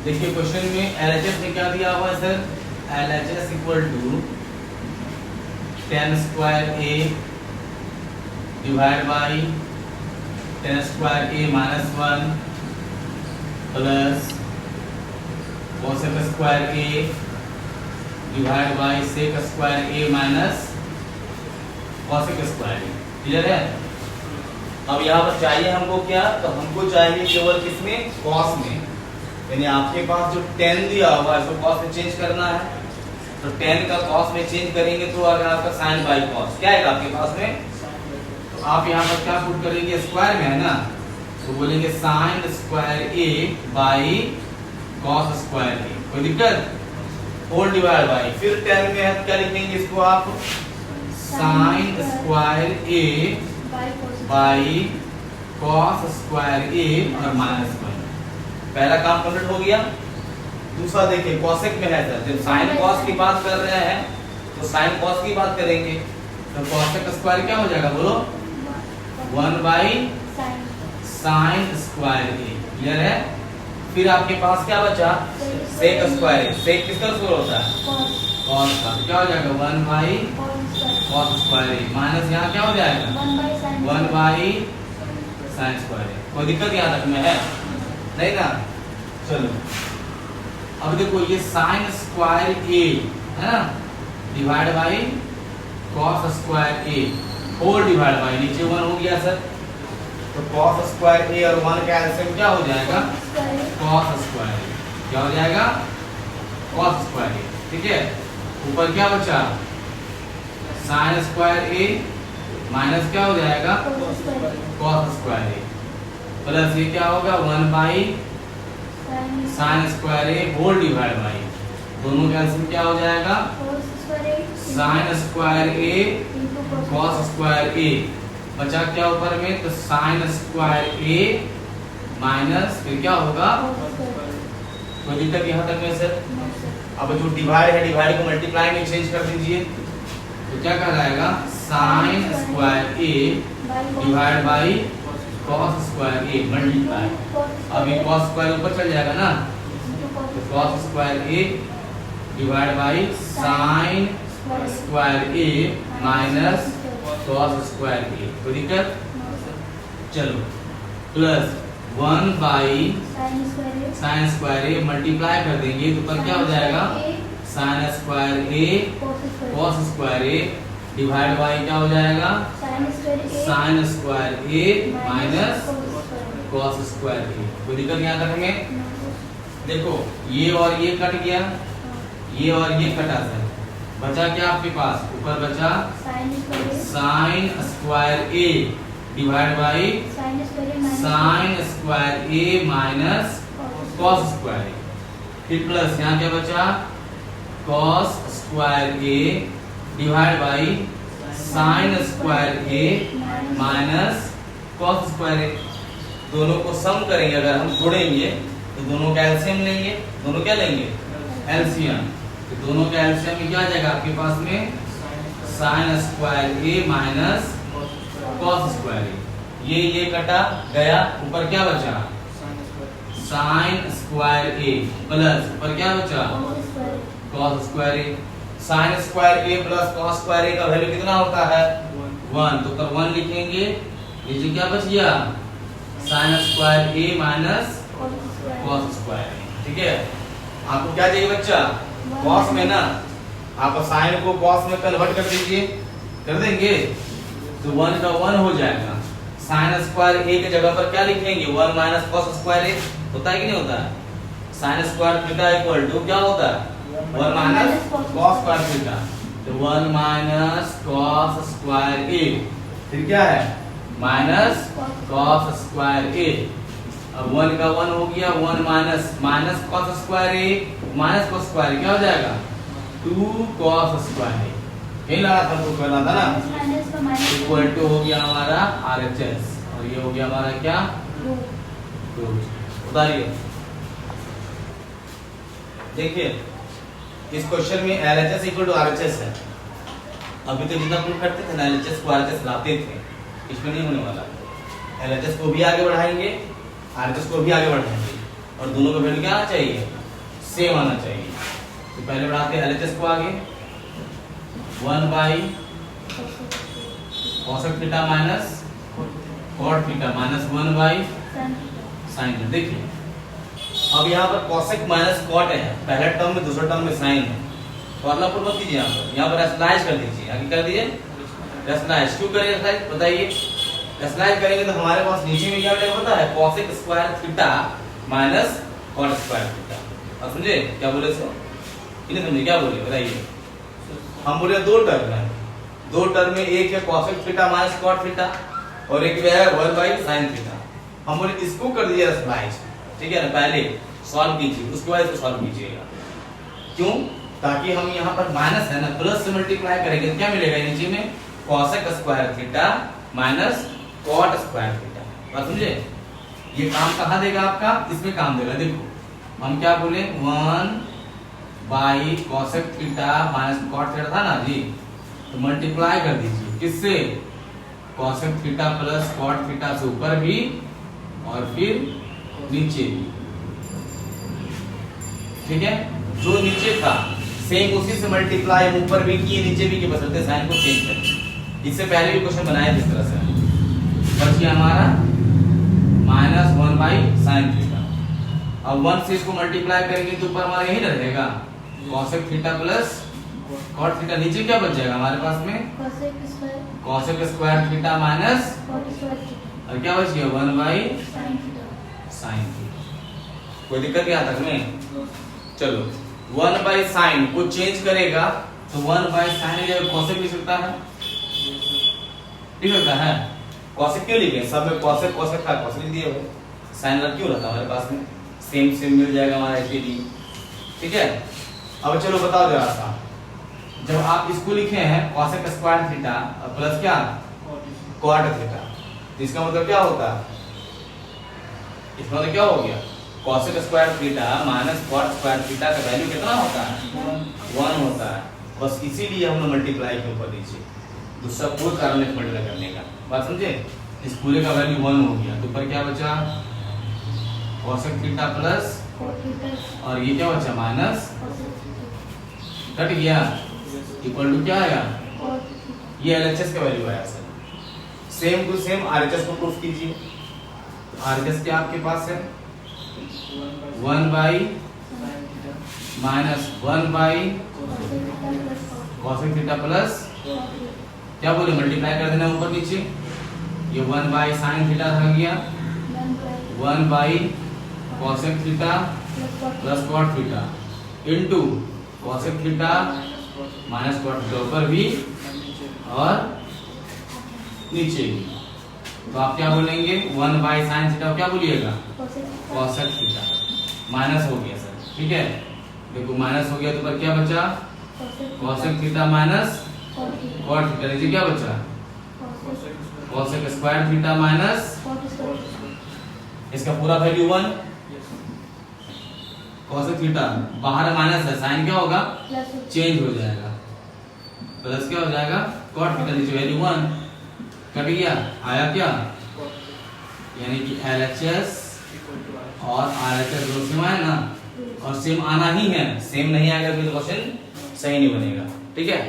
देखिए क्वेश्चन में LHS में क्या दिया हुआ है sir, LHS equal to 10 square A divide by 10 square A minus 1 plus cosec square A divide by sec square A minus cosec square A। Clear है? अब यहाँ पर चाहिए हमको क्या, तो हमको चाहिए केवल किसमें, कॉस में। यानी आपके पास जो 10 दिया हुआ है इसको कॉस में चेंज करना है, तो 10 का कॉस में चेंज करेंगे तो अगर आपका साइन बाई कॉस क्या आएगा आपके पास में, तो आप यहाँ पर क्या पुट करेंगे, स्क्वायर में है ना, तो बोलेंगे sine square A by cos square A. कोई दिक्कत? होल डिवाइड बाई, फिर 10 में है तो क्या लिखेंगे इसको आप, sine square A by cos square A और माइनस 1। पहला काम कंप्लीट हो गया। दूसरा देखिए कॉसेक में है सर, जब साइन कॉस की बात कर रहे हैं तो साइन कॉस की बात करेंगे, तो कॉसेक स्क्वायर क्या हो जाएगा बोलो, 1 by sine square A. Clear है? फिर आपके पास क्या बचा, सेक स्क्वायर। सेक किसका स्क्वायर होता है, कॉस का, क्या हो जाएगा 1 by cos square A minus यहाँ क्या हो जाएगा 1 बाई साइन स्क्वायर ए। कोई दिक्कत यहाँ तक में है नहीं ना? चलो अब देखो ये साइन स्क्वायर ए है ना divide by cos square A whole divide by, नीचे 1 हो गया सर, तो कॉस स्क्वायर ए और 1 का एलसीएम क्या हो जाएगा, कॉस स्क्वायर ए। क्या हो जाएगा, कॉस स्क्वायर ए। ठीक है, ऊपर क्या बचा, साइन स्क्वायर ए माइनस क्या हो जाएगा, कॉस स्क्वायर ए, प्लस ये क्या होगा 1 by sine square A whole divide by, दोनों का एलसीएम क्या हो जाएगा, sine square A cos square A. बचा क्या ऊपर में, तो साइन स्क्वायर ए माइनस फिर क्या होगा, तो दिक्कत यहाँ तक में सर। अब जो डिवाइड है डिवाइड को मल्टीप्लाई में चेंज कर दीजिए, तो क्या कहलाएगा, sine square A divide by cos square A multiply. अब ये कॉस स्क्वायर ऊपर चल जाएगा ना, तो cos square A divide by sine square A minus cos square A. कोई दिक्कत? चलो plus 1 by sine square A multiply कर देंगे तो ऊपर क्या हो जाएगा, sine square A cos square A divide by क्या हो जाएगा, sine square A minus cos square A. कोई दिक्कत यहाँ तक हमें? देखो ये और ये कट गया, ये और ये कटा सर, बचा क्या आपके पास, ऊपर बचा sine square A divide by sine square A minus cos square A, फिर प्लस यहाँ क्या बचा, cos square A divide by sine square A minus cos square A. दोनों को सम करेंगे, अगर हम जोड़ेंगे तो दोनों का एलसीएम लेंगे, दोनों क्या लेंगे, एलसीएम। तो दोनों का एलसीएम में क्या आ जाएगा आपके पास में, sign square A minus cos square ए। ये कटा गया, ऊपर क्या बचा, साइन स्क्वायर ए प्लस ऊपर क्या बचा, कॉस स्क्वायर ए। साइन स्क्वायर ए प्लस कॉस स्क्वायर ए का वैल्यू कितना होता है, 1, तो ऊपर 1 लिखेंगे, नीचे क्या बच गया, sign square A minus cos square ए। ठीक है, आपको क्या चाहिए बच्चा, कॉस में ना, आप साइन को कॉस में कन्वर्ट कर दीजिए, कर देंगे तो 1 का 1 हो जाएगा। साइन स्क्वायर ए की जगह पर क्या लिखेंगे, 1 माइनस कॉस स्क्वायर ए। होता है कि नहीं होता है, sine square theta equal to क्या होता है, 1 माइनस कॉस स्क्वायर थीटा, तो 1 माइनस कॉस स्क्वायर ए, फिर क्या है माइनस कॉस स्क्वायर ए। अब 1 का 1 हो गया, 1 minus minus cos square A minus cos square क्या हो जाएगा, 2 कॉस स्क्वायर ए। यही लगा था तो करना था ना, इक्वल टू हो गया हमारा RHS और ये हो गया हमारा क्या, उतारिए। देखिए इस क्वेश्चन में LHS इक्वल टू RHS है। अभी तो जितना प्रूफ करते थे ना LHS को RHS लाते थे, इसमें नहीं होने वाला। LHS को भी आगे बढ़ाएंगे, RHS को भी आगे बढ़ाएंगे। और दोनों का वैल्यू क्या आना चाहिए, सेम आना चाहिए। तो पहले बढ़ाते हैं एलएचएस को आगे, 1 by cosec theta minus cot theta minus 1 by sine theta. देखिए अब यहाँ पर कॉसेक माइनस कॉट है, पहले टर्म में दूसरे टर्म में साइन है, फॉर्मूला पुट मत कीजिए, यहाँ पर रैशनलाइज कर दीजिए। आगे कर दिए रैशनलाइज, क्यों करें रैशनलाइज बताइए। रैशनलाइज करेंगे तो हमारे पास नीचे में क्या मिलेगा पता है, cosec square theta minus cot square theta. अब समझे क्या बोले सो, इन्हें समझे क्या बोले बताइए। हम बोले दो टर्म है, दो टर्म में एक है cosec theta minus cot theta और एक है 1 बाई साइन थीटा। हम बोले इसको कर दीजिए रैशनलाइज, ठीक है ना, पहले सॉल्व कीजिए उसके बाद इसको सॉल्व कीजिएगा। क्यों, ताकि हम यहाँ पर माइनस है ना, प्लस से मल्टीप्लाई करेंगे तो क्या मिलेगा नीचे में, cosec square theta minus cot square theta. बात समझे, ये काम कहाँ देगा आपका, इसमें काम देगा। देखो हम क्या बोले, 1 by cosec theta minus cot theta था ना जी, तो मल्टीप्लाई कर दीजिए किससे, cosec theta plus cot theta से ऊपर भी और फिर नीचे भी, ठीक है। जो नीचे था सेम उसी से मल्टीप्लाई ऊपर भी किए नीचे भी के, बदलते साइन को चेंज करें। इससे पहले भी क्वेश्चन बनाया जिस तरह से, बच गया हमारा माइनस 1 बाई साइन थीटा। अब 1 से इसको मल्टीप्लाई करेंगे तो ऊपर हमारा यही रहेगा cosec theta plus cot theta, नीचे क्या बच जाएगा हमारे पास में, कॉसेक स्क्वायर थीटा माइनस और क्या बच गया 1 बाई साइन थीटा। कोई दिक्कत क्या तक में, चलो 1 बाई साइन को चेंज करेगा तो 1 बाई साइन जगह कॉसेक लिख सकता है, लिख सकता है। कॉसेक क्यों लिखे, सब में कॉसेक कॉसेक था, कॉसेक लिख दिए, साइन रख क्यों रखा हमारे पास में, सेम सेम मिल जाएगा हमारा इसलिए, ठीक है। अब चलो बताओ जरा सा, जब आप इसको लिखे हैं कॉसेक स्क्वायर थीटा प्लस क्या कॉट थीटा, तो इसका मतलब क्या होता है, इसका मतलब क्या हो गया, cosec square theta minus cot square theta का वैल्यू कितना होता है, 1 होता है। बस इसीलिए हमने मल्टीप्लाई के ऊपर नीचे, दूसरा कोई कारण नहीं मल्टीप्लाई करने का। बात समझे, इस पूरे का वैल्यू 1 हो गया, तो ऊपर क्या बचा कॉसेक थीटा प्लस और ये क्या बचा माइनस, कट गया, इक्वल टू क्या आया, ये एलएचएस का वैल्यू आया sir. Same to same RHS को प्रूफ कीजिए। आरएचएस क्या आपके पास है, 1 by minus 1 by cosec theta plus क्या बोले मल्टीप्लाई कर देना ऊपर नीचे, ये 1 बाई साइन थीटा रह गया, 1 by cosec theta plus cot theta into cosec theta minus cot theta ऊपर भी और नीचे भी। तो आप क्या बोलेंगे 1 बाई साइन थीटा क्या बोलिएगा कॉसेक थीटा, माइनस हो गया सर, ठीक है। देखो माइनस हो गया तो ऊपर क्या बचा cosec theta minus cot theta, नीचे क्या बचा कॉसेक स्क्वायर थीटा माइनस, इसका पूरा वैल्यू 1, कॉसेक थीटा बाहर माइनस है, साइन क्या होगा चेंज हो जाएगा, प्लस क्या हो जाएगा कॉट थीटा, नीचे वैल्यू 1 कट गया, आया क्या, यानी कि LHS और RHS दोनों सेम आया ना, और सेम आना ही है, सेम नहीं आएगा तो क्वेश्चन सही नहीं बनेगा, ठीक है।